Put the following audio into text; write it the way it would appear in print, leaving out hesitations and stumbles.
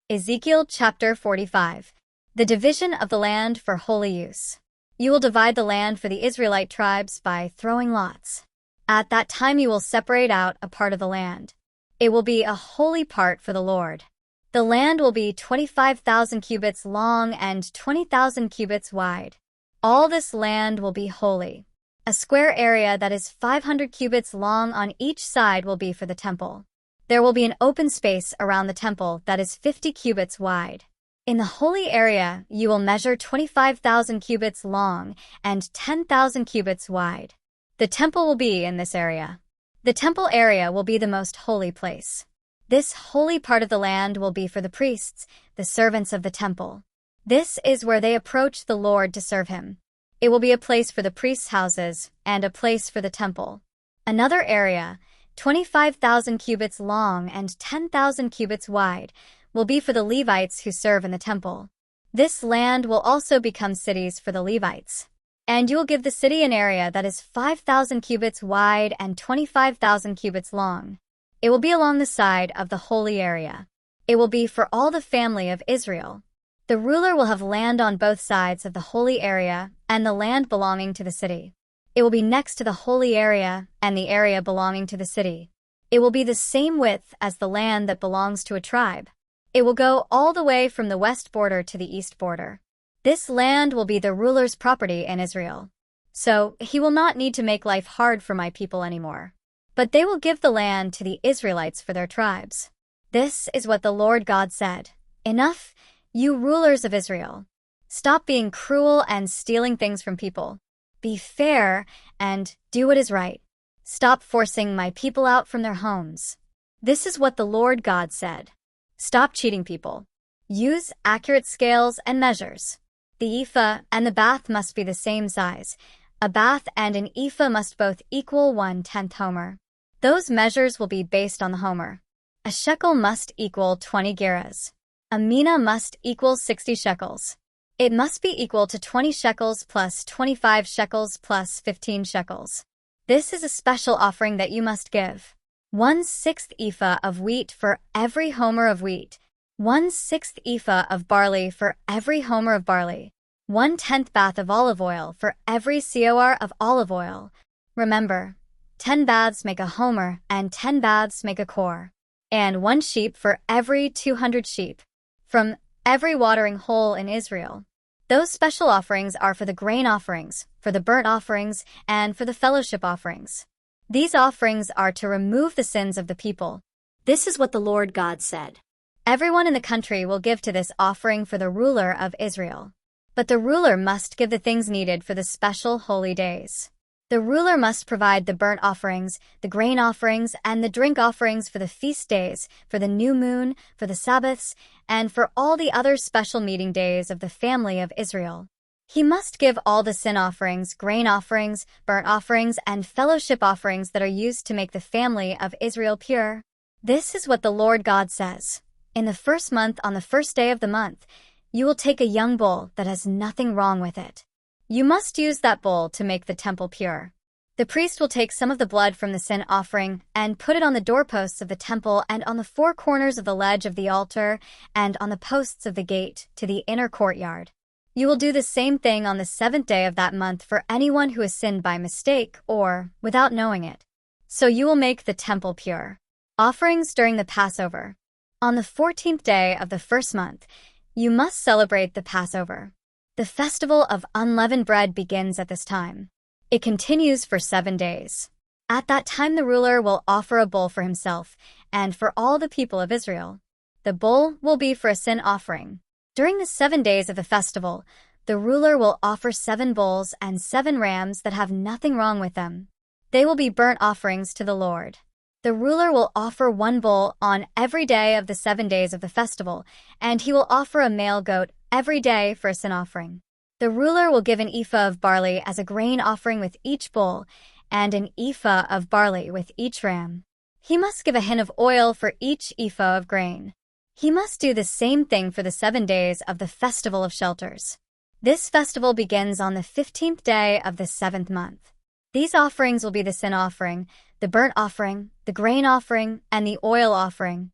Ezekiel chapter 45. The division of the land for holy use. You will divide the land for the Israelite tribes by throwing lots. At that time you will separate out a part of the land. It will be a holy part for the Lord. The land will be 25,000 cubits long and 20,000 cubits wide. All this land will be holy. A square area that is 500 cubits long on each side will be for the temple. There will be an open space around the temple that is 50 cubits wide. In the holy area, you will measure 25,000 cubits long and 10,000 cubits wide. The temple will be in this area. The temple area will be the most holy place. This holy part of the land will be for the priests, the servants of the temple. This is where they approach the Lord to serve him. It will be a place for the priests' houses and a place for the temple. Another area, 25,000 cubits long and 10,000 cubits wide, will be for the Levites who serve in the temple. This land will also become cities for the Levites. And you will give the city an area that is 5,000 cubits wide and 25,000 cubits long. It will be along the side of the holy area. It will be for all the family of Israel. The ruler will have land on both sides of the holy area and the land belonging to the city. It will be next to the holy area and the area belonging to the city. It will be the same width as the land that belongs to a tribe. It will go all the way from the west border to the east border. This land will be the ruler's property in Israel. So he will not need to make life hard for my people anymore. But they will give the land to the Israelites for their tribes. This is what the Lord God said. Enough, you rulers of Israel. Stop being cruel and stealing things from people. Be fair and do what is right. Stop forcing my people out from their homes. This is what the Lord God said. Stop cheating people. Use accurate scales and measures. The ephah and the bath must be the same size. A bath and an ephah must both equal 1/10 homer. Those measures will be based on the homer. A shekel must equal 20 gerahs. A mina must equal 60 shekels. It must be equal to 20 shekels plus 25 shekels plus 15 shekels. This is a special offering that you must give. 1/6 ephah of wheat for every homer of wheat. 1/6 ephah of barley for every homer of barley. 1/10 bath of olive oil for every cor of olive oil. Remember, 10 baths make a homer and 10 baths make a cor. And 1 sheep for every 200 sheep. From every watering hole in Israel. Those special offerings are for the grain offerings, for the burnt offerings, and for the fellowship offerings. These offerings are to remove the sins of the people. This is what the Lord God said. Everyone in the country will give to this offering for the ruler of Israel. But the ruler must give the things needed for the special holy days. The ruler must provide the burnt offerings, the grain offerings, and the drink offerings for the feast days, for the new moon, for the Sabbaths, and for all the other special meeting days of the family of Israel. He must give all the sin offerings, grain offerings, burnt offerings, and fellowship offerings that are used to make the family of Israel pure. This is what the Lord God says. In the first month, on the first day of the month, you will take a young bull that has nothing wrong with it. You must use that bull to make the temple pure. The priest will take some of the blood from the sin offering and put it on the doorposts of the temple and on the 4 corners of the ledge of the altar and on the posts of the gate to the inner courtyard. You will do the same thing on the 7th day of that month for anyone who has sinned by mistake or without knowing it. So you will make the temple pure. Offerings during the Passover. On the 14th day of the first month, you must celebrate the Passover. The festival of unleavened bread begins at this time. It continues for 7 days. At that time the ruler will offer a bull for himself and for all the people of Israel. The bull will be for a sin offering. During the 7 days of the festival, the ruler will offer 7 bulls and 7 rams that have nothing wrong with them. They will be burnt offerings to the Lord. The ruler will offer 1 bull on every day of the 7 days of the festival, and he will offer a male goat every day for a sin offering. The ruler will give an ephah of barley as a grain offering with each bull, and an ephah of barley with each ram. He must give a hin of oil for each ephah of grain. He must do the same thing for the 7 days of the Festival of Shelters. This festival begins on the 15th day of the 7th month. These offerings will be the sin offering, the burnt offering, the grain offering, and the oil offering.